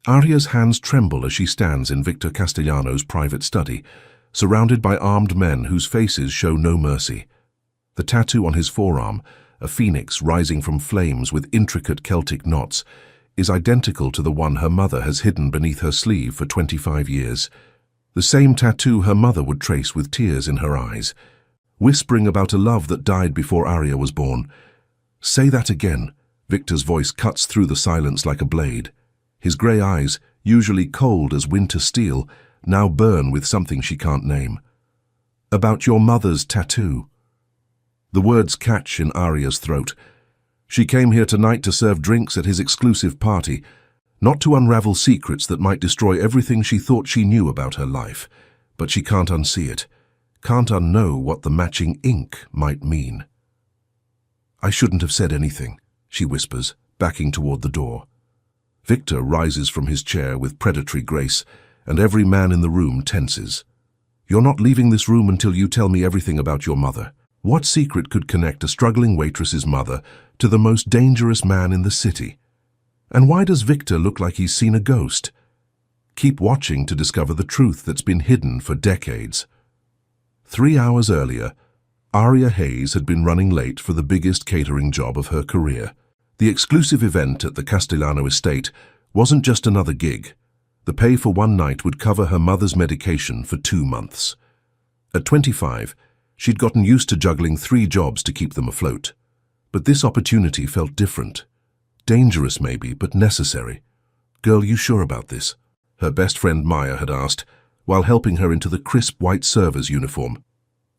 Aria's hands tremble as she stands in Victor Castellano's private study, surrounded by armed men whose faces show no mercy. The tattoo on his forearm, a phoenix rising from flames with intricate Celtic knots, is identical to the one her mother has hidden beneath her sleeve for 25 years. The same tattoo her mother would trace with tears in her eyes, whispering about a love that died before Aria was born. "Say that again." Victor's voice cuts through the silence like a blade. His grey eyes, usually cold as winter steel, now burn with something she can't name. "About your mother's tattoo." The words catch in Aria's throat. She came here tonight to serve drinks at his exclusive party, not to unravel secrets that might destroy everything she thought she knew about her life. But she can't unsee it, can't unknow what the matching ink might mean. "I shouldn't have said anything," she whispers, backing toward the door. Victor rises from his chair with predatory grace, and every man in the room tenses. "You're not leaving this room until you tell me everything about your mother." What secret could connect a struggling waitress's mother to the most dangerous man in the city? And why does Victor look like he's seen a ghost? Keep watching to discover the truth that's been hidden for decades. 3 hours earlier, Aria Hayes had been running late for the biggest catering job of her career. The exclusive event at the Castellano estate wasn't just another gig. The pay for one night would cover her mother's medication for 2 months. At 25, she'd gotten used to juggling 3 jobs to keep them afloat. But this opportunity felt different. Dangerous maybe, but necessary. "Girl, you sure about this?" her best friend Maya had asked, while helping her into the crisp white server's uniform.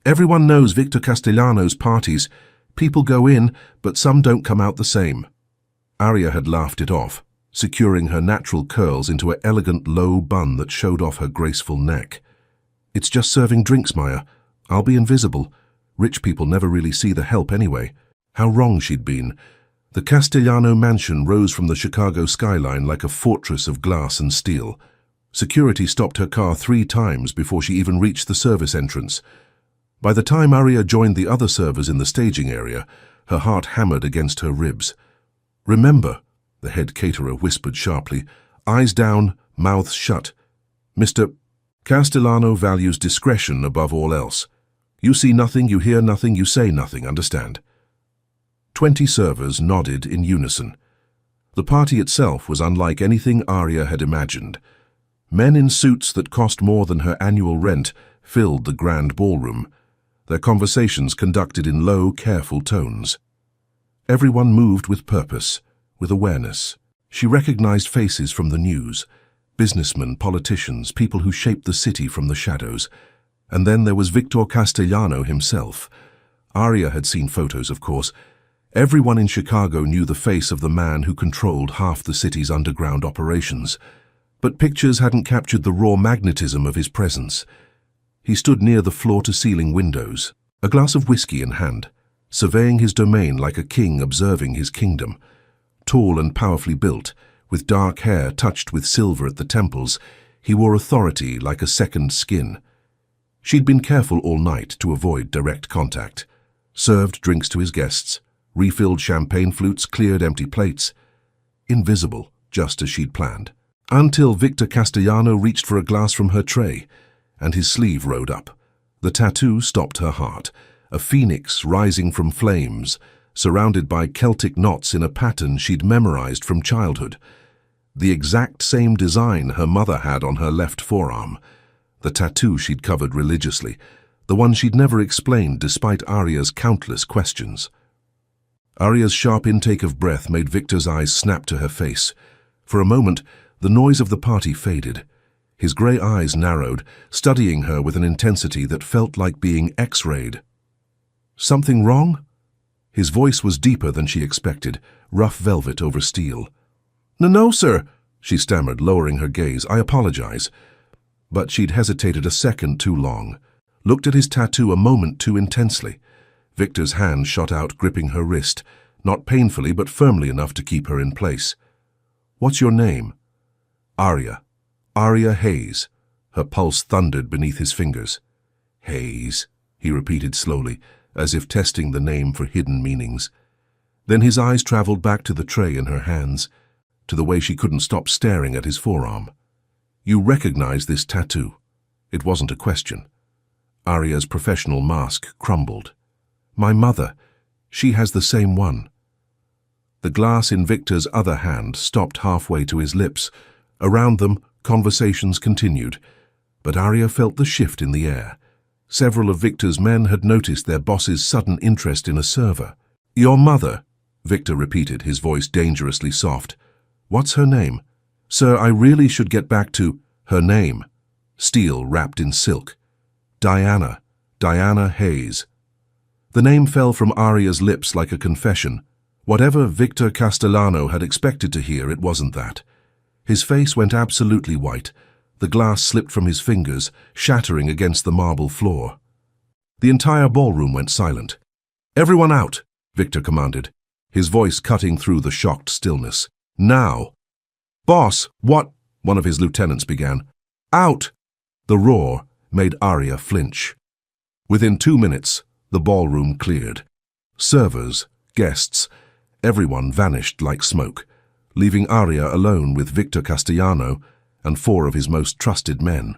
"Everyone knows Victor Castellano's parties. People go in, but some don't come out the same." Aria had laughed it off, securing her natural curls into an elegant low bun that showed off her graceful neck. "It's just serving drinks, Maya. I'll be invisible. Rich people never really see the help anyway." How wrong she'd been. The Castellano mansion rose from the Chicago skyline like a fortress of glass and steel. Security stopped her car 3 times before she even reached the service entrance. By the time Aria joined the other servers in the staging area, her heart hammered against her ribs. "Remember," the head caterer whispered sharply, eyes down, mouths shut. "Mr. Castellano values discretion above all else. You see nothing, you hear nothing, you say nothing, understand?" 20 servers nodded in unison. The party itself was unlike anything Aria had imagined. Men in suits that cost more than her annual rent filled the grand ballroom, their conversations conducted in low, careful tones. Everyone moved with purpose, with awareness. She recognized faces from the news, businessmen, politicians, people who shaped the city from the shadows. And then there was Victor Castellano himself. Aria had seen photos, of course. Everyone in Chicago knew the face of the man who controlled half the city's underground operations. But pictures hadn't captured the raw magnetism of his presence. He stood near the floor-to-ceiling windows, a glass of whiskey in hand, surveying his domain like a king observing his kingdom. Tall and powerfully built, with dark hair touched with silver at the temples, he wore authority like a second skin. She'd been careful all night to avoid direct contact. Served drinks to his guests, refilled champagne flutes, cleared empty plates. Invisible, just as she'd planned. Until Victor Castellano reached for a glass from her tray, and his sleeve rode up. The tattoo stopped her heart, a phoenix rising from flames, surrounded by Celtic knots in a pattern she'd memorized from childhood. The exact same design her mother had on her left forearm. The tattoo she'd covered religiously, the one she'd never explained despite Aria's countless questions. Aria's sharp intake of breath made Victor's eyes snap to her face. For a moment, the noise of the party faded. His grey eyes narrowed, studying her with an intensity that felt like being X-rayed. "Something wrong?" His voice was deeper than she expected, rough velvet over steel. No, sir," she stammered, lowering her gaze. "I apologize." But she'd hesitated a second too long, looked at his tattoo a moment too intensely. Victor's hand shot out, gripping her wrist, not painfully but firmly enough to keep her in place. "What's your name?" "Aria. Aria Hayes." Her pulse thundered beneath his fingers. "Hayes," he repeated slowly, as if testing the name for hidden meanings. Then his eyes traveled back to the tray in her hands. to the way she couldn't stop staring at his forearm. "You recognize this tattoo?" It wasn't a question. Aria's professional mask crumbled. "My mother. She has the same one." The glass in Victor's other hand stopped halfway to his lips. Around them, conversations continued, but Aria felt the shift in the air. Several of Victor's men had noticed their boss's sudden interest in a server. "Your mother," Victor repeated, his voice dangerously soft. "What's her name?" "Sir, I really should get back to her name." Steel wrapped in silk. "Diana. Diana Hayes." The name fell from Aria's lips like a confession. Whatever Victor Castellano had expected to hear, it wasn't that. His face went absolutely white. The glass slipped from his fingers, shattering against the marble floor. The entire ballroom went silent. "Everyone out," Victor commanded, his voice cutting through the shocked stillness. "Now." "Boss, what?" one of his lieutenants began. "Out!" The roar made Aria flinch. Within 2 minutes, the ballroom cleared. Servers, guests, everyone vanished like smoke, leaving Aria alone with Victor Castellano and 4 of his most trusted men.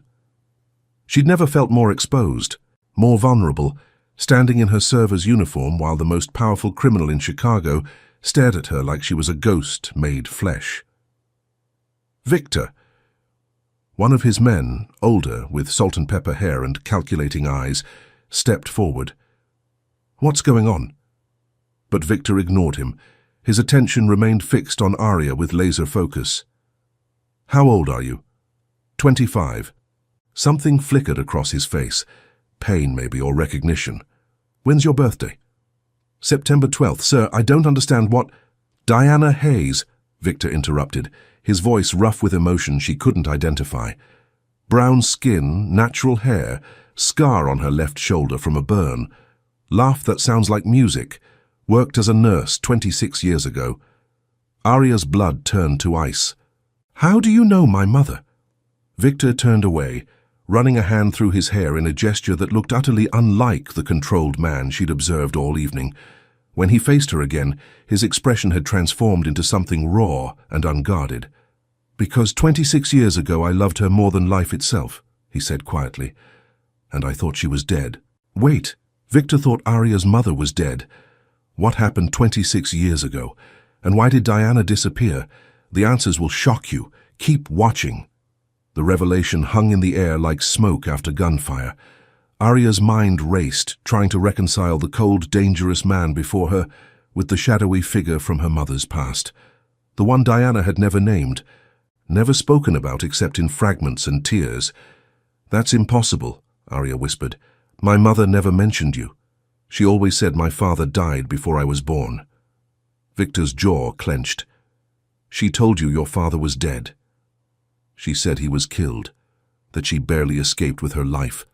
She'd never felt more exposed, more vulnerable, standing in her server's uniform while the most powerful criminal in Chicago stared at her like she was a ghost made flesh. Victor. One of his men, older, with salt and pepper hair and calculating eyes, stepped forward. "What's going on?" But Victor ignored him. His attention remained fixed on Aria with laser focus. "How old are you?" 25. Something flickered across his face. Pain, maybe, or recognition. "When's your birthday?" "September 12th. Sir, I don't understand what—" "Diana Hayes," Victor interrupted, his voice rough with emotion she couldn't identify. Brown skin, natural hair, scar on her left shoulder from a burn. Laugh that sounds like music. Worked as a nurse 26 years ago. Aria's blood turned to ice. "How do you know my mother?" Victor turned away, running a hand through his hair in a gesture that looked utterly unlike the controlled man she'd observed all evening. When he faced her again, his expression had transformed into something raw and unguarded. "Because 26 years ago I loved her more than life itself," he said quietly. "And I thought she was dead." Wait, Victor thought Aria's mother was dead. What happened 26 years ago? And why did Diana disappear? The answers will shock you. Keep watching. The revelation hung in the air like smoke after gunfire. Aria's mind raced, trying to reconcile the cold, dangerous man before her with the shadowy figure from her mother's past. The one Diana had never named, never spoken about except in fragments and tears. "That's impossible," Aria whispered. "My mother never mentioned you. She always said my father died before I was born." Victor's jaw clenched. "She told you your father was dead." "She said he was killed, that she barely escaped with her life."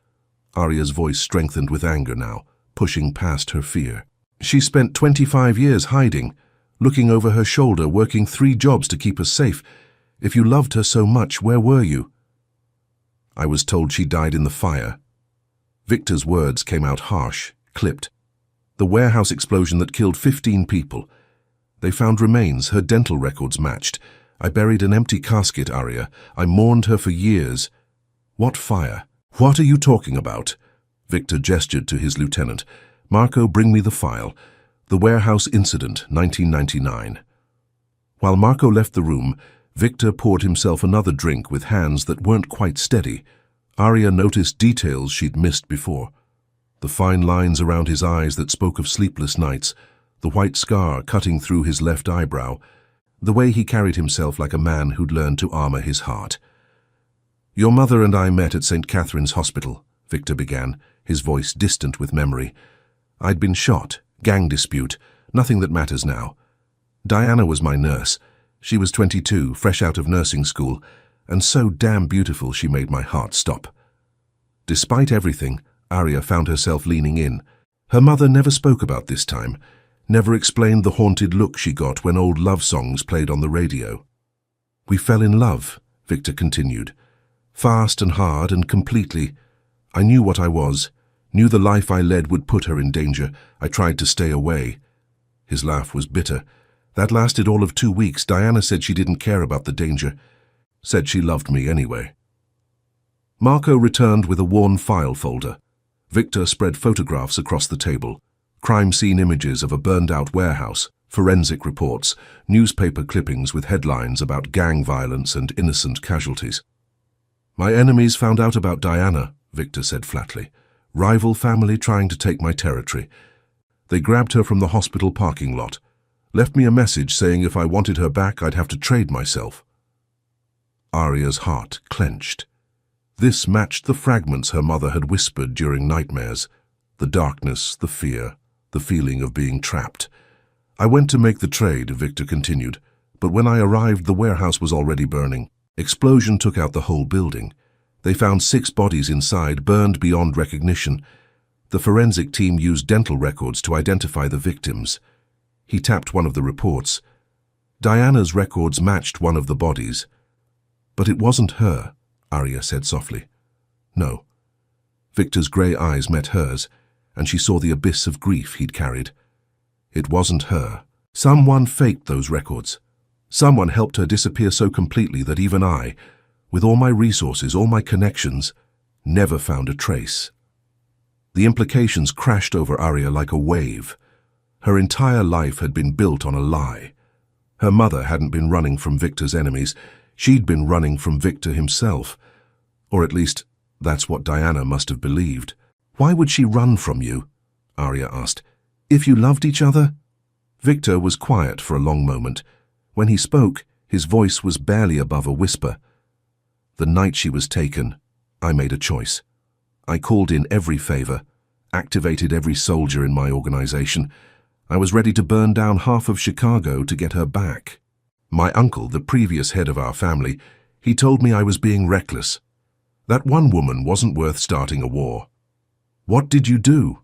Aria's voice strengthened with anger now, pushing past her fear. "She spent 25 years hiding, looking over her shoulder, working 3 jobs to keep us safe. If you loved her so much, where were you?" "I was told she died in the fire." Victor's words came out harsh, clipped. "The warehouse explosion that killed 15 people. They found remains, her dental records matched. I buried an empty casket, Aria. I mourned her for years." "What fire? What are you talking about?" Victor gestured to his lieutenant. "Marco, bring me the file. The warehouse incident, 1999. While Marco left the room, Victor poured himself another drink with hands that weren't quite steady. Aria noticed details she'd missed before. The fine lines around his eyes that spoke of sleepless nights, the white scar cutting through his left eyebrow, the way he carried himself like a man who'd learned to armor his heart. "Your mother and I met at St. Catherine's Hospital," Victor began, his voice distant with memory. "I'd been shot, gang dispute, nothing that matters now. Diana was my nurse. She was 22, fresh out of nursing school, and so damn beautiful she made my heart stop." Despite everything, Aria found herself leaning in. Her mother never spoke about this time, never explained the haunted look she got when old love songs played on the radio. "We fell in love," Victor continued. "Fast and hard and completely. I knew what I was, knew the life I led would put her in danger. I tried to stay away." His laugh was bitter. That lasted all of 2 weeks. Diana said she didn't care about the danger. Said she loved me anyway. Marco returned with a worn file folder. Victor spread photographs across the table. Crime scene images of a burned-out warehouse, forensic reports, newspaper clippings with headlines about gang violence and innocent casualties. My enemies found out about Diana, Victor said flatly. Rival family trying to take my territory. They grabbed her from the hospital parking lot. Left me a message saying if I wanted her back, I'd have to trade myself. Aria's heart clenched. This matched the fragments her mother had whispered during nightmares. The darkness, the fear, the feeling of being trapped. I went to make the trade, Victor continued, but when I arrived, the warehouse was already burning. Explosion took out the whole building. They found 6 bodies inside, burned beyond recognition. The forensic team used dental records to identify the victims. He tapped one of the reports. Diana's records matched one of the bodies. But it wasn't her, Aria said softly. No. Victor's grey eyes met hers, and she saw the abyss of grief he'd carried. It wasn't her. Someone faked those records. Someone helped her disappear so completely that even I, with all my resources, all my connections, never found a trace. The implications crashed over Aria like a wave. Her entire life had been built on a lie. Her mother hadn't been running from Victor's enemies. She'd been running from Victor himself. Or at least, that's what Diana must have believed. Why would she run from you? Aria asked. If you loved each other? Victor was quiet for a long moment. When he spoke, his voice was barely above a whisper. The night she was taken, I made a choice. I called in every favor, activated every soldier in my organization. I was ready to burn down half of Chicago to get her back. My uncle, the previous head of our family, he told me I was being reckless. That one woman wasn't worth starting a war. What did you do?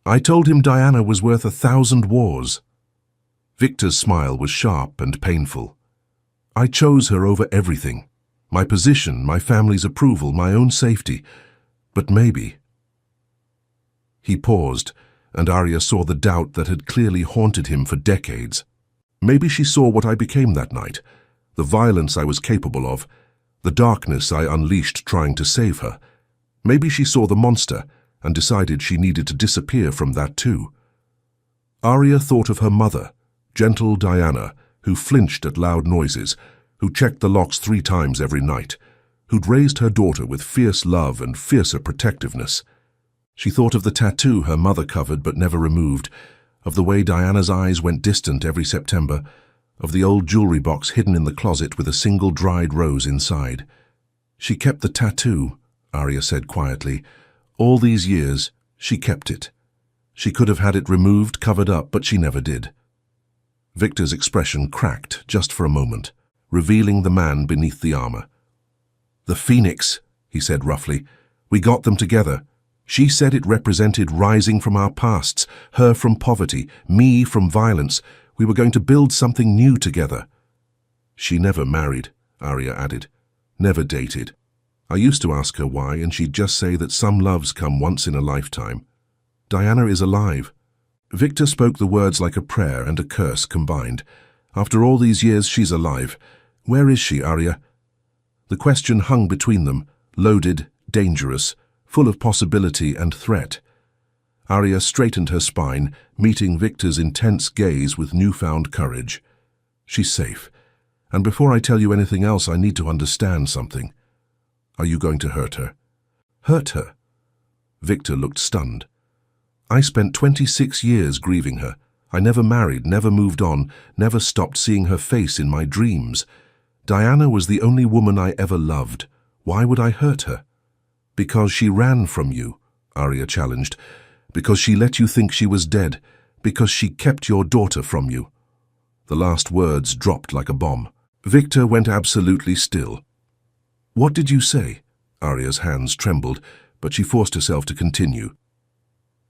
I told him Diana was worth 1,000 wars. Victor's smile was sharp and painful. I chose her over everything. My position, my family's approval, my own safety. But maybe. He paused, and Aria saw the doubt that had clearly haunted him for decades. Maybe she saw what I became that night, the violence I was capable of, the darkness I unleashed trying to save her. Maybe she saw the monster and decided she needed to disappear from that too. Aria thought of her mother, gentle Diana, who flinched at loud noises, who checked the locks 3 times every night, who'd raised her daughter with fierce love and fiercer protectiveness. She thought of the tattoo her mother covered but never removed, of the way Diana's eyes went distant every September, of the old jewelry box hidden in the closet with a single dried rose inside. She kept the tattoo, Aria said quietly. All these years, she kept it. She could have had it removed, covered up, but she never did. Victor's expression cracked just for a moment, revealing the man beneath the armor. The Phoenix, he said roughly. We got them together. She said it represented rising from our pasts, her from poverty, me from violence. We were going to build something new together. She never married, Aria added. Never dated. I used to ask her why, and she'd just say that some loves come once in a lifetime. Diana is alive. Victor spoke the words like a prayer and a curse combined. After all these years, she's alive. Where is she, Aria? The question hung between them, loaded, dangerous, full of possibility and threat. Aria straightened her spine, meeting Victor's intense gaze with newfound courage. She's safe. And before I tell you anything else, I need to understand something. Are you going to hurt her? Hurt her? Victor looked stunned. I spent 26 years grieving her. I never married, never moved on, never stopped seeing her face in my dreams. Diana was the only woman I ever loved. Why would I hurt her? Because she ran from you, Aria challenged. Because she let you think she was dead. Because she kept your daughter from you. The last words dropped like a bomb. Victor went absolutely still. What did you say? Aria's hands trembled, but she forced herself to continue.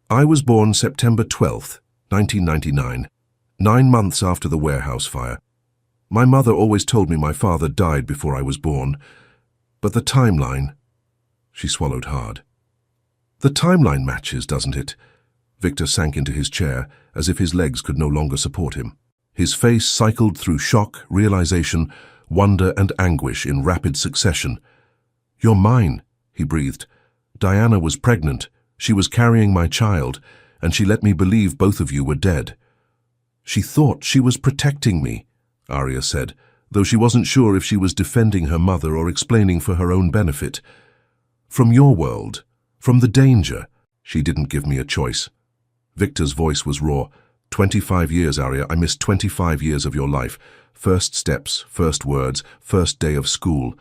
I was born September 12th, 1999, 9 months after the warehouse fire. My mother always told me my father died before I was born. But the timeline... She swallowed hard. The timeline matches, doesn't it? Victor sank into his chair, as if his legs could no longer support him. His face cycled through shock, realization, wonder and anguish in rapid succession. "You're mine," he breathed. "Diana was pregnant. She was carrying my child, and she let me believe both of you were dead." "She thought she was protecting me," Arya said, though she wasn't sure if she was defending her mother or explaining for her own benefit. "From your world, from the danger, she didn't give me a choice." Victor's voice was raw. 25 years, Arya. I missed 25 years of your life. First steps, first words, first day of school,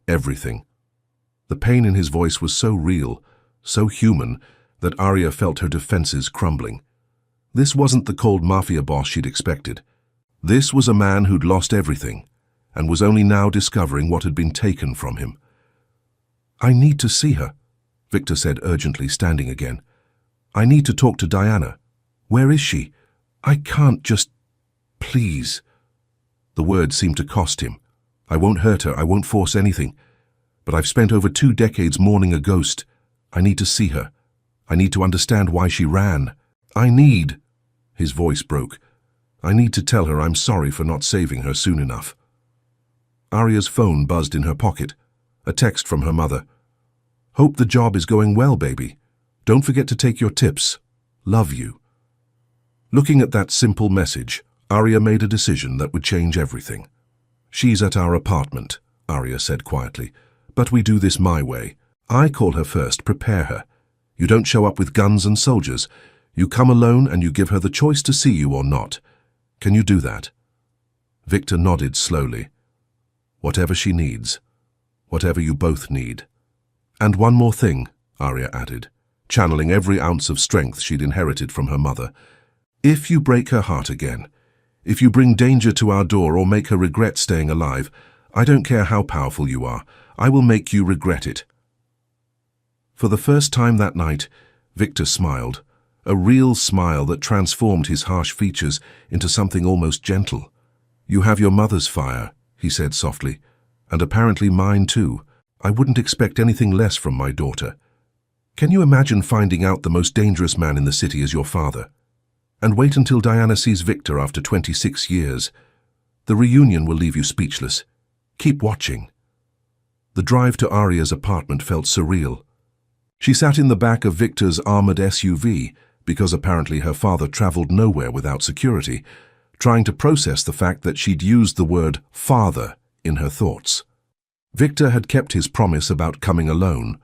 everything. The pain in his voice was so real, so human, that Arya felt her defenses crumbling. This wasn't the cold mafia boss she'd expected. This was a man who'd lost everything, and was only now discovering what had been taken from him. "I need to see her," Victor said urgently, standing again. "I need to talk to Diana. Where is she? I can't just... Please." The words seemed to cost him. "I won't hurt her, I won't force anything. But I've spent over 2 decades mourning a ghost. I need to see her. I need to understand why she ran. I need..." His voice broke. "I need to tell her I'm sorry for not saving her soon enough." Arya's phone buzzed in her pocket. A text from her mother. "Hope the job is going well, baby. Don't forget to take your tips. Love you." Looking at that simple message, Arya made a decision that would change everything. "She's at our apartment," Arya said quietly, "but we do this my way. I call her first, prepare her. You don't show up with guns and soldiers. You come alone and you give her the choice to see you or not. Can you do that?" Victor nodded slowly. "Whatever she needs. Whatever you both need." "And one more thing," Arya added, channeling every ounce of strength she'd inherited from her mother. "If you break her heart again, if you bring danger to our door or make her regret staying alive, I don't care how powerful you are, I will make you regret it." For the first time that night, Victor smiled, a real smile that transformed his harsh features into something almost gentle. "You have your mother's fire," he said softly, "and apparently mine too. I wouldn't expect anything less from my daughter. Can you imagine finding out the most dangerous man in the city is your father? And wait until Diana sees Victor after 26 years. The reunion will leave you speechless. Keep watching." The drive to Arya's apartment felt surreal. She sat in the back of Victor's armored SUV, because apparently her father traveled nowhere without security, trying to process the fact that she'd used the word father in her thoughts. Victor had kept his promise about coming alone,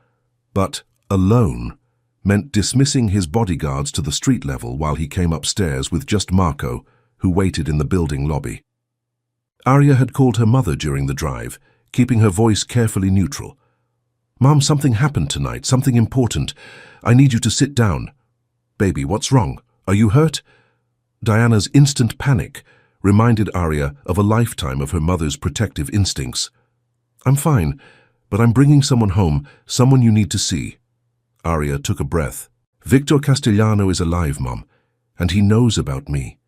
but alone meant dismissing his bodyguards to the street level while he came upstairs with just Marco, who waited in the building lobby. Arya had called her mother during the drive, keeping her voice carefully neutral. "Mom, something happened tonight, something important. I need you to sit down." "Baby, what's wrong? Are you hurt?" Diana's instant panic reminded Arya of a lifetime of her mother's protective instincts. "I'm fine, but I'm bringing someone home, someone you need to see." Arya took a breath. "Victor Castellano is alive, Mom, and he knows about me."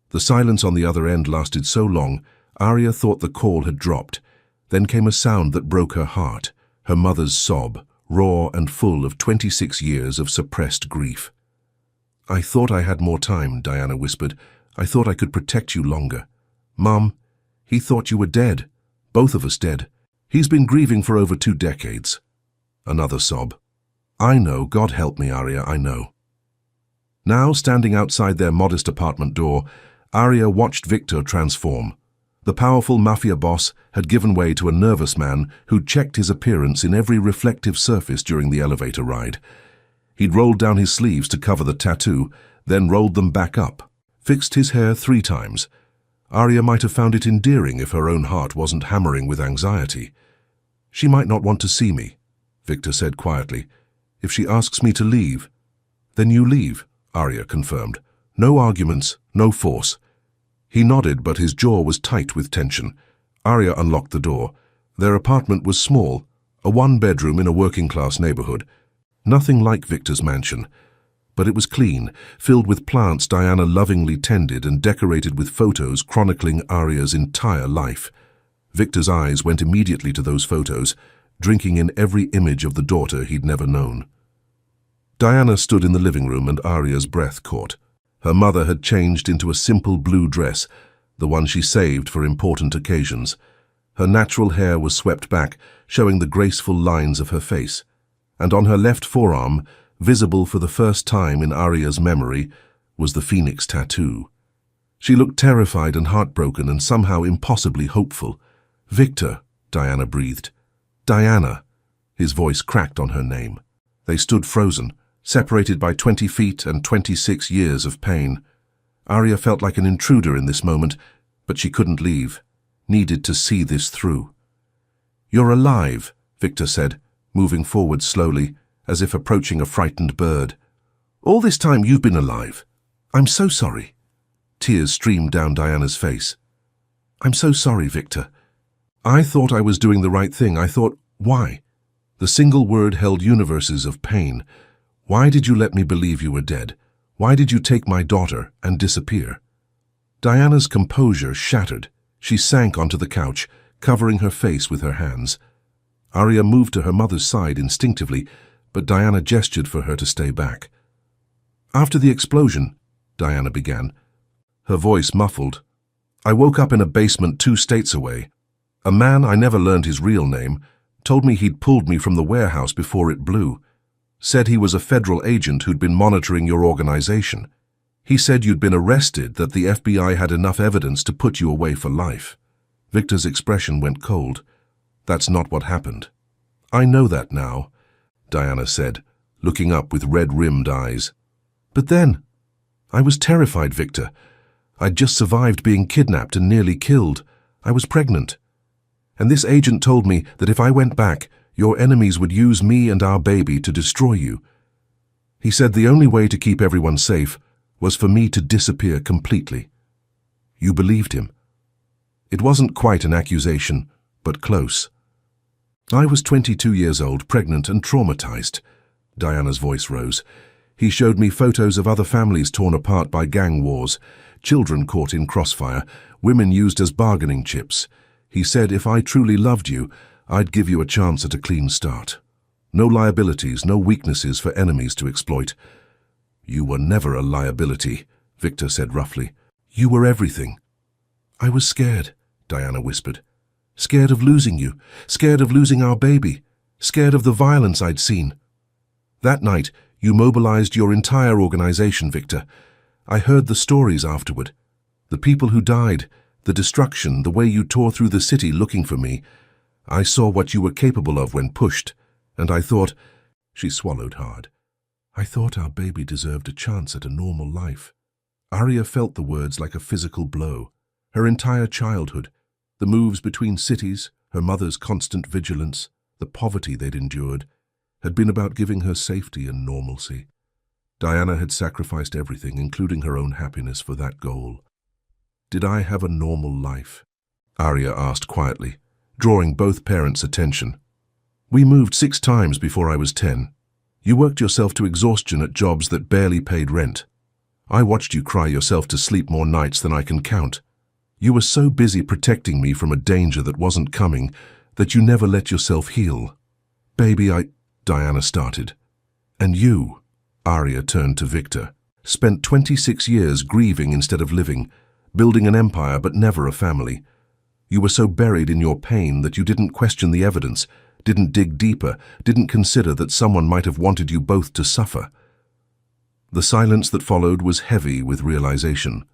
The silence on the other end lasted so long, Arya thought the call had dropped. Then came a sound that broke her heart, her mother's sob, raw and full of 26 years of suppressed grief. "I thought I had more time," Diana whispered. "I thought I could protect you longer. Mom, he thought you were dead. Both of us dead. He's been grieving for over 2 decades. Another sob. "I know, God help me, Arya, I know." Now, standing outside their modest apartment door, Arya watched Victor transform. The powerful mafia boss had given way to a nervous man who'd checked his appearance in every reflective surface during the elevator ride. He'd rolled down his sleeves to cover the tattoo, then rolled them back up, fixed his hair 3 times. Arya might have found it endearing if her own heart wasn't hammering with anxiety. "She might not want to see me," Victor said quietly. "If she asks me to leave, then you leave," Arya confirmed. "No arguments, no force." He nodded, but his jaw was tight with tension. Arya unlocked the door. Their apartment was small, a 1-bedroom in a working-class neighborhood. Nothing like Victor's mansion, but it was clean, filled with plants Diana lovingly tended and decorated with photos chronicling Arya's entire life. Victor's eyes went immediately to those photos, drinking in every image of the daughter he'd never known. Diana stood in the living room and Arya's breath caught. Her mother had changed into a simple blue dress, the one she saved for important occasions. Her natural hair was swept back, showing the graceful lines of her face, and on her left forearm, visible for the first time in Aria's memory, was the phoenix tattoo. She looked terrified and heartbroken and somehow impossibly hopeful. "Victor," Diana breathed. "Diana." His voice cracked on her name. They stood frozen, separated by 20 feet and 26 years of pain. Aria felt like an intruder in this moment, but she couldn't leave, needed to see this through. "You're alive," Victor said, moving forward slowly, as if approaching a frightened bird. "All this time you've been alive. I'm so sorry." Tears streamed down Diana's face. "I'm so sorry, Victor. I thought I was doing the right thing. I thought, why?" The single word held universes of pain. "Why did you let me believe you were dead? Why did you take my daughter and disappear?" Diana's composure shattered. She sank onto the couch, covering her face with her hands. Aria moved to her mother's side instinctively, but Diana gestured for her to stay back. "After the explosion," Diana began, her voice muffled, "I woke up in a basement 2 states away. A man, I never learned his real name, told me he'd pulled me from the warehouse before it blew. Said he was a federal agent who'd been monitoring your organization. He said you'd been arrested, that the FBI had enough evidence to put you away for life." Victor's expression went cold. "That's not what happened." "I know that now," Diana said, looking up with red-rimmed eyes. "But then, I was terrified, Victor. I'd just survived being kidnapped and nearly killed. I was pregnant. And this agent told me that if I went back, your enemies would use me and our baby to destroy you. He said the only way to keep everyone safe was for me to disappear completely. You believed him." It wasn't quite an accusation, but close. "I was 22 years old, pregnant and traumatized." Diana's voice rose. "He showed me photos of other families torn apart by gang wars, children caught in crossfire, women used as bargaining chips. He said if I truly loved you, I'd give you a chance at a clean start. No liabilities, no weaknesses for enemies to exploit." "You were never a liability," Victor said roughly. "You were everything." "I was scared," Diana whispered. "Scared of losing you, scared of losing our baby, scared of the violence I'd seen. That night, you mobilized your entire organization, Victor. I heard the stories afterward. The people who died, the destruction, the way you tore through the city looking for me. I saw what you were capable of when pushed, and I thought—" She swallowed hard. "I thought our baby deserved a chance at a normal life." Aria felt the words like a physical blow. Her entire childhood, the moves between cities, her mother's constant vigilance, the poverty they'd endured, had been about giving her safety and normalcy. Diana had sacrificed everything, including her own happiness, for that goal. "Did I have a normal life?" Aria asked quietly, drawing both parents' attention. "We moved 6 times before I was 10. You worked yourself to exhaustion at jobs that barely paid rent. I watched you cry yourself to sleep more nights than I can count. You were so busy protecting me from a danger that wasn't coming that you never let yourself heal. Baby, Diana started. "And you," Aria turned to Victor, "spent 26 years grieving instead of living, building an empire but never a family. You were so buried in your pain that you didn't question the evidence, didn't dig deeper, didn't consider that someone might have wanted you both to suffer." The silence that followed was heavy with realization.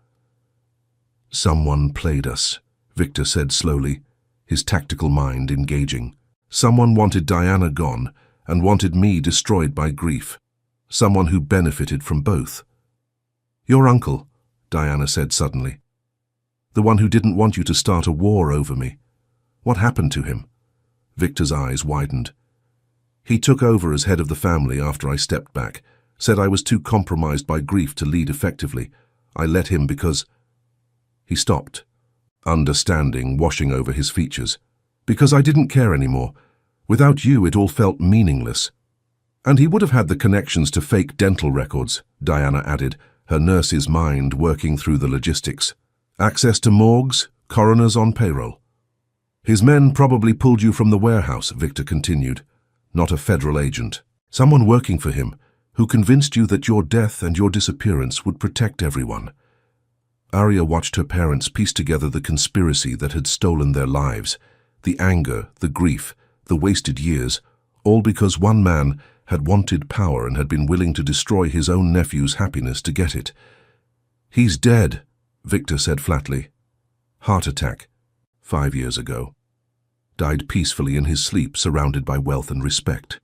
"Someone played us," Victor said slowly, his tactical mind engaging. "Someone wanted Diana gone and wanted me destroyed by grief. Someone who benefited from both." "Your uncle," Diana said suddenly. "The one who didn't want you to start a war over me. What happened to him?" Victor's eyes widened. "He took over as head of the family after I stepped back, said I was too compromised by grief to lead effectively. I let him because—" He stopped, understanding washing over his features. "Because I didn't care anymore. Without you, it all felt meaningless." "And he would have had the connections to fake dental records," Diana added, her nurse's mind working through the logistics. "Access to morgues, coroners on payroll. His men probably pulled you from the warehouse," Victor continued. "Not a federal agent. Someone working for him, who convinced you that your death and your disappearance would protect everyone." Arya watched her parents piece together the conspiracy that had stolen their lives, the anger, the grief, the wasted years, all because one man had wanted power and had been willing to destroy his own nephew's happiness to get it. "He's dead," Victor said flatly. "Heart attack, 5 years ago. Died peacefully in his sleep, surrounded by wealth and respect."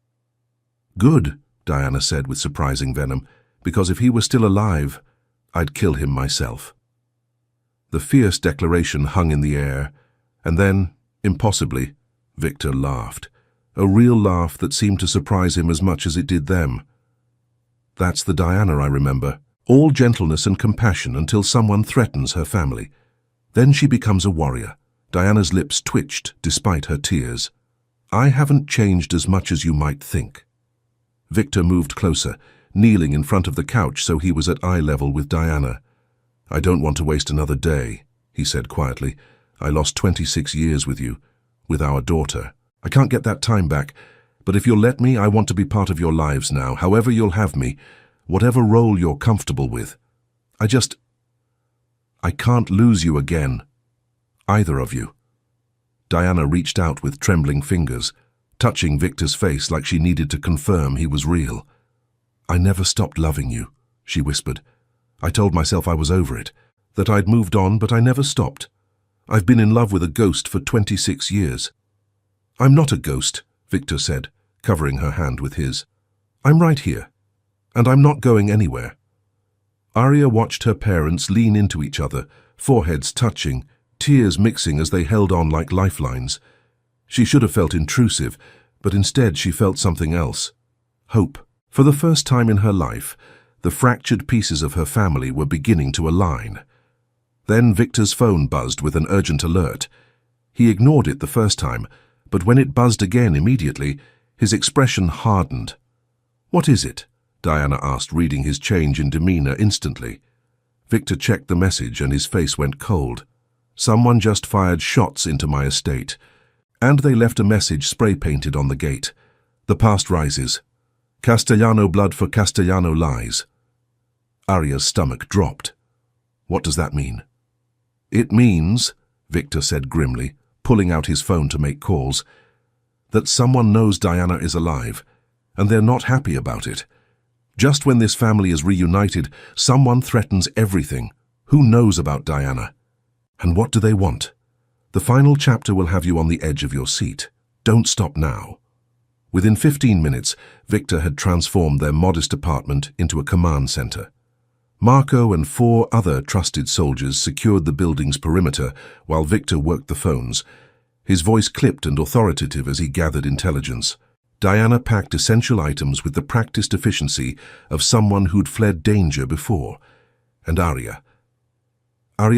"Good," Diana said with surprising venom, "because if he were still alive, I'd kill him myself." The fierce declaration hung in the air, and then, impossibly, Victor laughed. A real laugh that seemed to surprise him as much as it did them. "That's the Diana I remember. All gentleness and compassion until someone threatens her family. Then she becomes a warrior." Diana's lips twitched despite her tears. "I haven't changed as much as you might think." Victor moved closer, kneeling in front of the couch so he was at eye level with Diana. "I don't want to waste another day," he said quietly. "I lost 26 years with you, with our daughter. I can't get that time back, but if you'll let me, I want to be part of your lives now, however you'll have me, whatever role you're comfortable with. I can't lose you again. Either of you." Diana reached out with trembling fingers, touching Victor's face like she needed to confirm he was real. "I never stopped loving you," she whispered. "I told myself I was over it, that I'd moved on, but I never stopped. I've been in love with a ghost for 26 years. "I'm not a ghost," Victor said, covering her hand with his. "I'm right here, and I'm not going anywhere." Arya watched her parents lean into each other, foreheads touching, tears mixing as they held on like lifelines. She should have felt intrusive, but instead she felt something else. Hope. For the first time in her life, the fractured pieces of her family were beginning to align. Then Victor's phone buzzed with an urgent alert. He ignored it the first time, but when it buzzed again immediately, his expression hardened. "What is it?" Diana asked, reading his change in demeanor instantly. Victor checked the message and his face went cold. "Someone just fired shots into my estate, and they left a message spray-painted on the gate. The past rises. Castellano blood for Castellano lies." Arya's stomach dropped. "What does that mean?" "It means," Victor said grimly, pulling out his phone to make calls, "that someone knows Diana is alive, and they're not happy about it. Just when this family is reunited, someone threatens everything. Who knows about Diana? And what do they want? The final chapter will have you on the edge of your seat. Don't stop now." Within 15 minutes, Victor had transformed their modest apartment into a command center. Marco and 4 other trusted soldiers secured the building's perimeter while Victor worked the phones. His voice clipped and authoritative as he gathered intelligence. Diana packed essential items with the practiced efficiency of someone who'd fled danger before. And Arya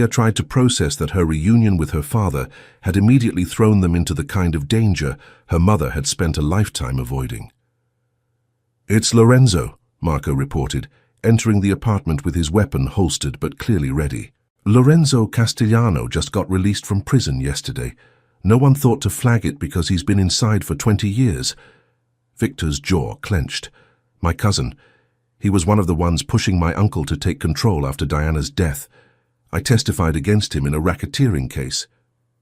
tried to process that her reunion with her father had immediately thrown them into the kind of danger her mother had spent a lifetime avoiding. "It's Lorenzo," Marco reported, entering the apartment with his weapon holstered but clearly ready. "Lorenzo Castellano just got released from prison yesterday. No one thought to flag it because he's been inside for 20 years. Victor's jaw clenched. "My cousin. He was one of the ones pushing my uncle to take control after Diana's death. I testified against him in a racketeering case."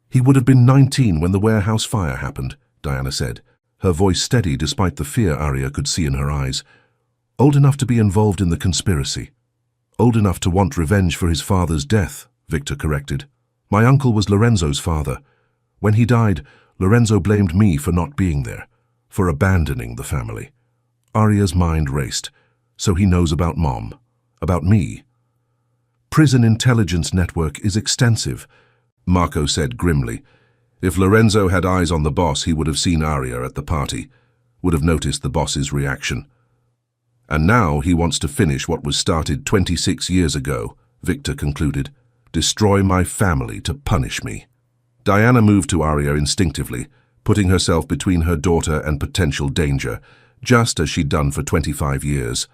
"He would have been 19 when the warehouse fire happened," Diana said, her voice steady despite the fear Arya could see in her eyes. "Old enough to be involved in the conspiracy. Old enough to want revenge for his father's death," Victor corrected. "My uncle was Lorenzo's father. When he died, Lorenzo blamed me for not being there, for abandoning the family." Arya's mind raced. "So he knows about Mom, about me." "Prison intelligence network is extensive," Marco said grimly. If Lorenzo had eyes on the boss, he would have seen Arya at the party, would have noticed the boss's reaction. "And now he wants to finish what was started 26 years ago," Victor concluded. "Destroy my family to punish me." Diana moved to Arya instinctively, putting herself between her daughter and potential danger, just as she'd done for 25 years.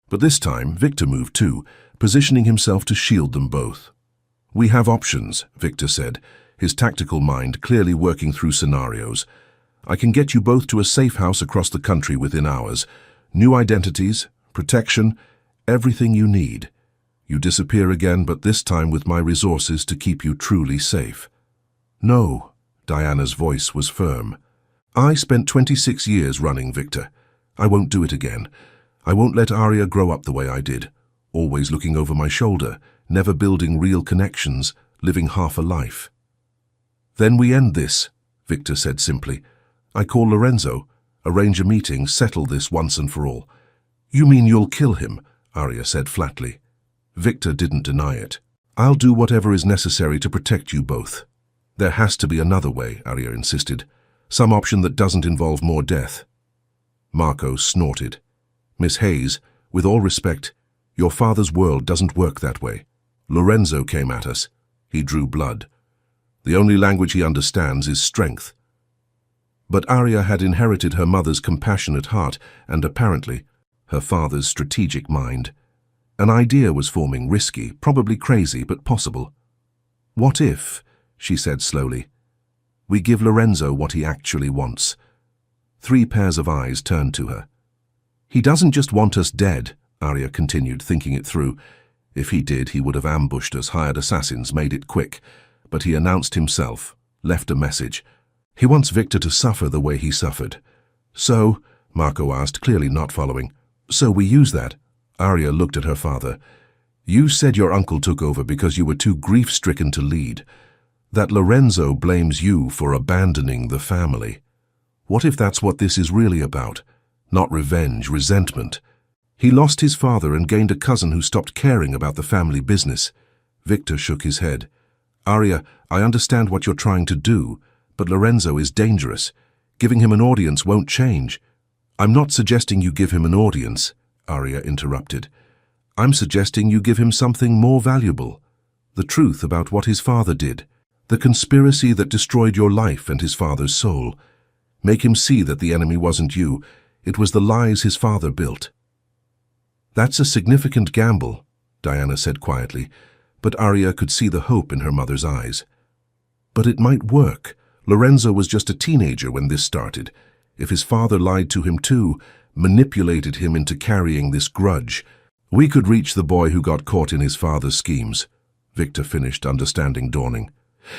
But this time, Victor moved too, positioning himself to shield them both. "We have options," Victor said, his tactical mind clearly working through scenarios. "I can get you both to a safe house across the country within hours. New identities, protection, everything you need. You disappear again, but this time with my resources to keep you truly safe. No, Diana's voice was firm. I spent 26 years running, Victor. I won't do it again. I won't let Arya grow up the way I did, always looking over my shoulder, never building real connections, living half a life. Then we end this, Victor said simply. I call Lorenzo, arrange a meeting, settle this once and for all. You mean you'll kill him? Arya said flatly. Victor didn't deny it. I'll do whatever is necessary to protect you both. There has to be another way, Arya insisted. Some option that doesn't involve more death. Marco snorted. Miss Hayes, with all respect, your father's world doesn't work that way. Lorenzo came at us. He drew blood. The only language he understands is strength. But Arya had inherited her mother's compassionate heart and, apparently, her father's strategic mind. An idea was forming, risky, probably crazy, but possible. What if, she said slowly, we give Lorenzo what he actually wants? 3 pairs of eyes turned to her. He doesn't just want us dead, Arya continued, thinking it through. If he did, he would have ambushed us, hired assassins, made it quick. But he announced himself, left a message. He wants Victor to suffer the way he suffered. So, Marco asked, clearly not following. So we use that? Arya looked at her father. You said your uncle took over because you were too grief-stricken to lead. That Lorenzo blames you for abandoning the family. What if that's what this is really about? Not revenge, resentment. He lost his father and gained a cousin who stopped caring about the family business. Victor shook his head. Arya, I understand what you're trying to do, but Lorenzo is dangerous. Giving him an audience won't change. I'm not suggesting you give him an audience, Arya interrupted. I'm suggesting you give him something more valuable. The truth about what his father did. The conspiracy that destroyed your life and his father's soul. Make him see that the enemy wasn't you. It was the lies his father built. That's a significant gamble, Diana said quietly, but Arya could see the hope in her mother's eyes. But it might work. Lorenzo was just a teenager when this started. If his father lied to him too, manipulated him into carrying this grudge, we could reach the boy who got caught in his father's schemes. Victor finished, understanding dawning.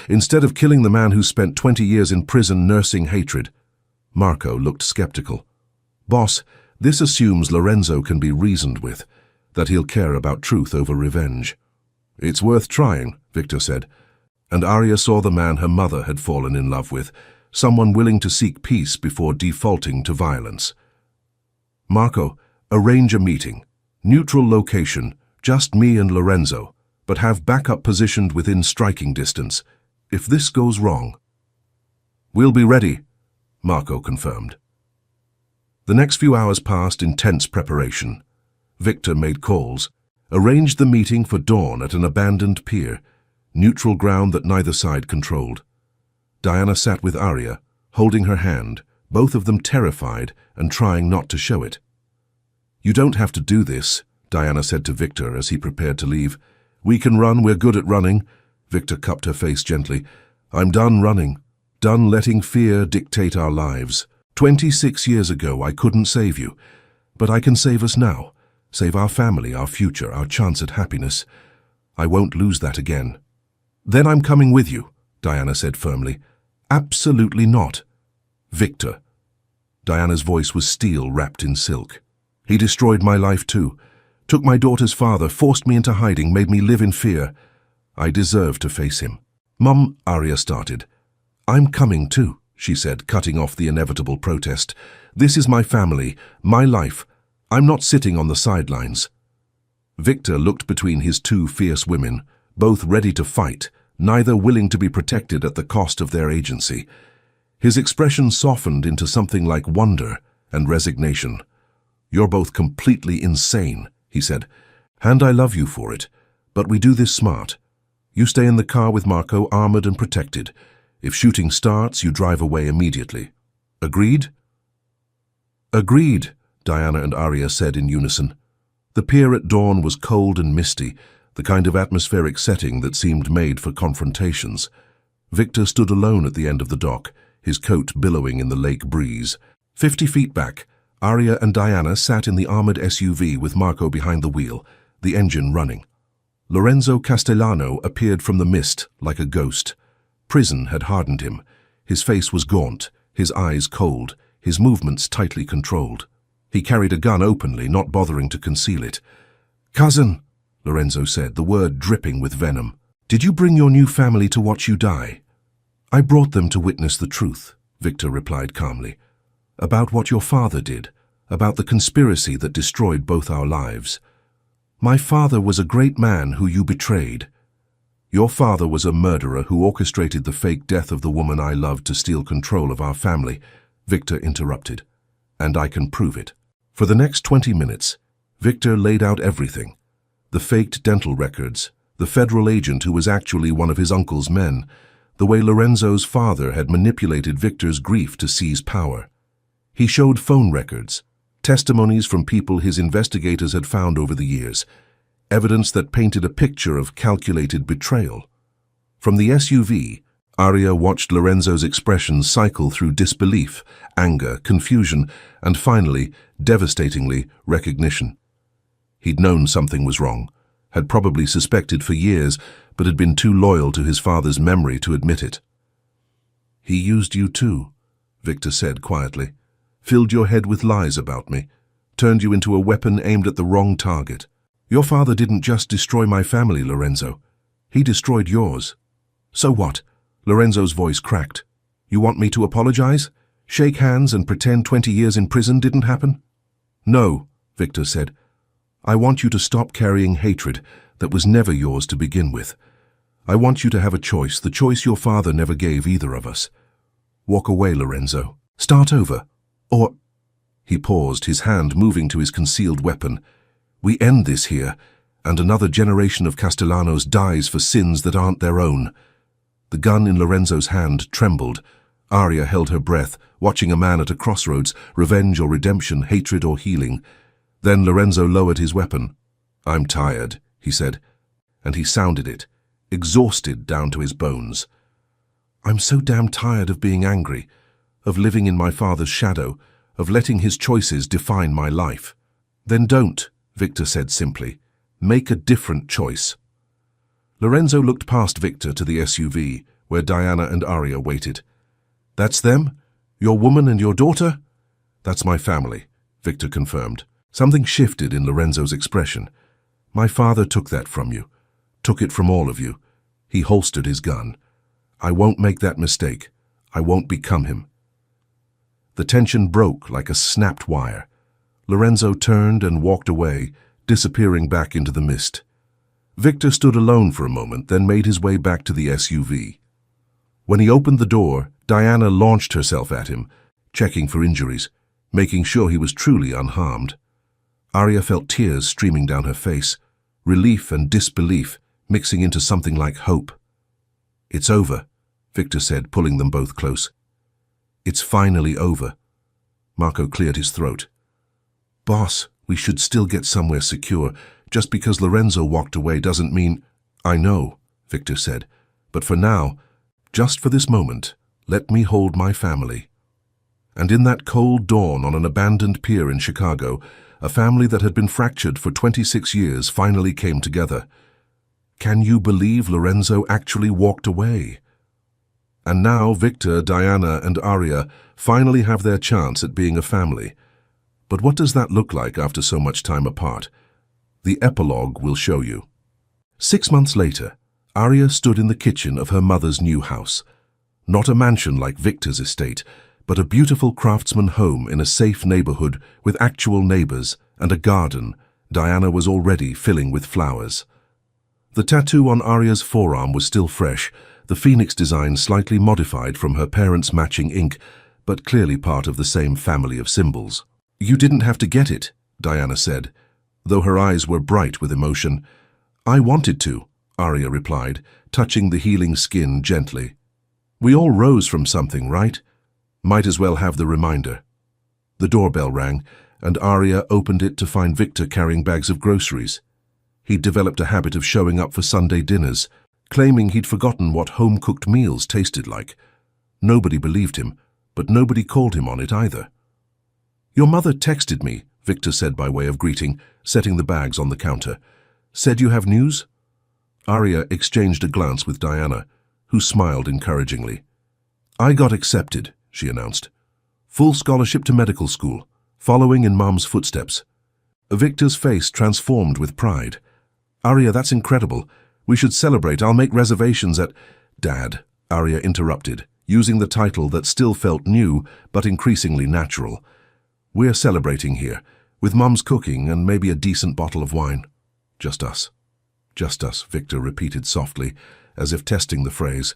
Instead of killing the man who spent 20 years in prison nursing hatred. Marco looked skeptical. Boss, this assumes Lorenzo can be reasoned with, that he'll care about truth over revenge. It's worth trying, Victor said, and Arya saw the man her mother had fallen in love with, someone willing to seek peace before defaulting to violence. Marco, arrange a meeting. Neutral location, just me and Lorenzo, but have backup positioned within striking distance. If this goes wrong... We'll be ready, Marco confirmed. The next few hours passed in tense preparation. Victor made calls, arranged the meeting for dawn at an abandoned pier, neutral ground that neither side controlled. Diana sat with Arya, holding her hand, both of them terrified and trying not to show it. You don't have to do this, Diana said to Victor as he prepared to leave. We can run, we're good at running. Victor cupped her face gently. I'm done running, done letting fear dictate our lives. 26 years ago I couldn't save you, but I can save us now. Save our family, our future, our chance at happiness. I won't lose that again. Then I'm coming with you, Diana said firmly. Absolutely not. Victor. Diana's voice was steel wrapped in silk. He destroyed my life too. Took my daughter's father, forced me into hiding, made me live in fear. I deserve to face him. Mum, Arya started. I'm coming too, she said, cutting off the inevitable protest. This is my family, my life. I'm not sitting on the sidelines. Victor looked between his 2 fierce women, both ready to fight, neither willing to be protected at the cost of their agency. His expression softened into something like wonder and resignation. You're both completely insane, he said, and I love you for it, but we do this smart. You stay in the car with Marco, armored and protected. If shooting starts, you drive away immediately. Agreed? Agreed, Diana and Arya said in unison. The pier at dawn was cold and misty, the kind of atmospheric setting that seemed made for confrontations. Victor stood alone at the end of the dock, his coat billowing in the lake breeze. 50 feet back, Arya and Diana sat in the armored SUV with Marco behind the wheel, the engine running. Lorenzo Castellano appeared from the mist like a ghost. Prison had hardened him. His face was gaunt, his eyes cold, his movements tightly controlled. He carried a gun openly, not bothering to conceal it. "Cousin," Lorenzo said, the word dripping with venom, "did you bring your new family to watch you die?" "I brought them to witness the truth," Victor replied calmly. "About what your father did, about the conspiracy that destroyed both our lives. My father was a great man who you betrayed." "Your father was a murderer who orchestrated the fake death of the woman I loved to steal control of our family," Victor interrupted. "And I can prove it." For the next 20 minutes, Victor laid out everything. The faked dental records, the federal agent who was actually one of his uncle's men, the way Lorenzo's father had manipulated Victor's grief to seize power. He showed phone records, testimonies from people his investigators had found over the years, evidence that painted a picture of calculated betrayal. From the SUV, Aria watched Lorenzo's expressions cycle through disbelief, anger, confusion, and finally, devastatingly, recognition. He'd known something was wrong, had probably suspected for years, but had been too loyal to his father's memory to admit it. "He used you too," Victor said quietly. "Filled your head with lies about me, turned you into a weapon aimed at the wrong target. Your father didn't just destroy my family, Lorenzo. He destroyed yours." "So what?" Lorenzo's voice cracked. "You want me to apologize? Shake hands and pretend 20 years in prison didn't happen?" "No," Victor said. "I want you to stop carrying hatred that was never yours to begin with. I want you to have a choice, the choice your father never gave either of us. Walk away, Lorenzo. Start over. Or—" He paused, his hand moving to his concealed weapon. "We end this here, and another generation of Castellanos dies for sins that aren't their own." The gun in Lorenzo's hand trembled. Aria held her breath, watching a man at a crossroads, revenge or redemption, hatred or healing. Then Lorenzo lowered his weapon. "I'm tired," he said, and he sounded it, exhausted down to his bones. "I'm so damn tired of being angry, of living in my father's shadow, of letting his choices define my life." "Then don't," Victor said simply. "Make a different choice." Lorenzo looked past Victor to the SUV, where Diana and Aria waited. "That's them? Your woman and your daughter?" "That's my family," Victor confirmed. Something shifted in Lorenzo's expression. "My father took that from you. Took it from all of you." He holstered his gun. "I won't make that mistake. I won't become him." The tension broke like a snapped wire. Lorenzo turned and walked away, disappearing back into the mist. Victor stood alone for a moment, then made his way back to the SUV. When he opened the door, Diana launched herself at him, checking for injuries, making sure he was truly unharmed. Aria felt tears streaming down her face, relief and disbelief mixing into something like hope. "It's over," Victor said, pulling them both close. "It's finally over." Marco cleared his throat. "Boss, we should still get somewhere secure. Just because Lorenzo walked away doesn't mean—" "I know," Victor said, "but for now, just for this moment, let me hold my family." And in that cold dawn on an abandoned pier in Chicago, a family that had been fractured for 26 years finally came together. Can you believe Lorenzo actually walked away? And now Victor, Diana, and Aria finally have their chance at being a family. But what does that look like after so much time apart? The epilogue will show you. 6 months later, Aria stood in the kitchen of her mother's new house. Not a mansion like Victor's estate, but a beautiful craftsman home in a safe neighborhood with actual neighbors and a garden Diana was already filling with flowers. The tattoo on Aria's forearm was still fresh, the phoenix design slightly modified from her parents' matching ink, but clearly part of the same family of symbols. "You didn't have to get it," Diana said, though her eyes were bright with emotion. "I wanted to," Aria replied, touching the healing skin gently. "We all rose from something, right? Might as well have the reminder." The doorbell rang, and Aria opened it to find Victor carrying bags of groceries. He'd developed a habit of showing up for Sunday dinners, claiming he'd forgotten what home-cooked meals tasted like. Nobody believed him, but nobody called him on it either. "Your mother texted me," Victor said by way of greeting, setting the bags on the counter. "Said you have news?" Arya exchanged a glance with Diana, who smiled encouragingly. "I got accepted," she announced. "Full scholarship to medical school, following in Mom's footsteps." Victor's face transformed with pride. "Arya, that's incredible. We should celebrate. I'll make reservations at—" "Dad," Arya interrupted, using the title that still felt new but increasingly natural. "We're celebrating here, with Mom's cooking and maybe a decent bottle of wine. Just us." "Just us," Victor repeated softly, as if testing the phrase.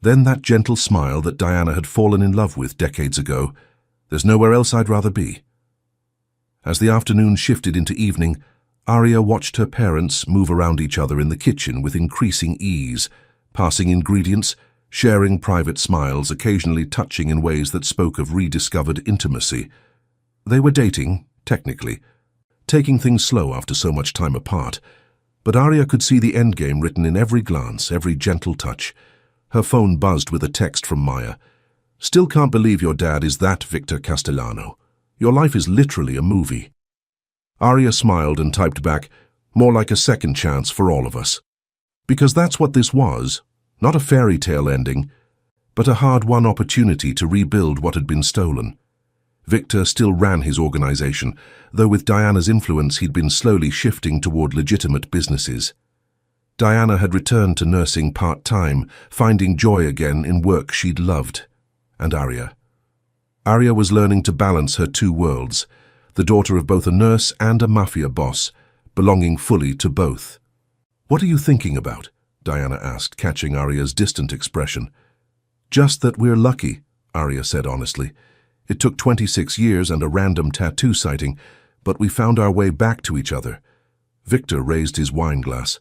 Then that gentle smile that Diana had fallen in love with decades ago. "There's nowhere else I'd rather be." As the afternoon shifted into evening, Arya watched her parents move around each other in the kitchen with increasing ease, passing ingredients, sharing private smiles, occasionally touching in ways that spoke of rediscovered intimacy. They were dating, technically, taking things slow after so much time apart, but Arya could see the endgame written in every glance, every gentle touch. Her phone buzzed with a text from Maya. "Still can't believe your dad is that Victor Castellano. Your life is literally a movie." Arya smiled and typed back, "More like a second chance for all of us." Because that's what this was, not a fairy tale ending, but a hard-won opportunity to rebuild what had been stolen. Victor still ran his organization, though with Diana's influence he'd been slowly shifting toward legitimate businesses. Diana had returned to nursing part-time, finding joy again in work she'd loved. And Arya. Arya was learning to balance her two worlds, the daughter of both a nurse and a mafia boss, belonging fully to both. "What are you thinking about?" Diana asked, catching Arya's distant expression. "Just that we're lucky," Arya said honestly. "It took 26 years and a random tattoo sighting, but we found our way back to each other." Victor raised his wine glass.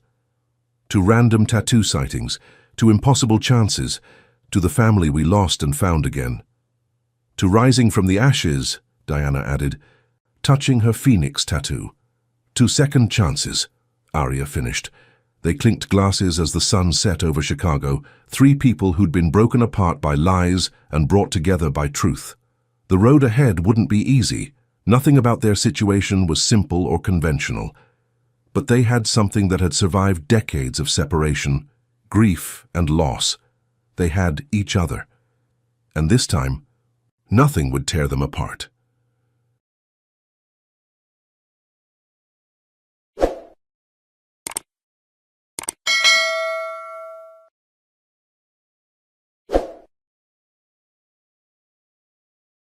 "To random tattoo sightings, to impossible chances, to the family we lost and found again. To rising from the ashes," Diana added, touching her phoenix tattoo. "To second chances," Arya finished. They clinked glasses as the sun set over Chicago, three people who'd been broken apart by lies and brought together by truth. The road ahead wouldn't be easy. Nothing about their situation was simple or conventional. But they had something that had survived decades of separation, grief and loss. They had each other. And this time, nothing would tear them apart.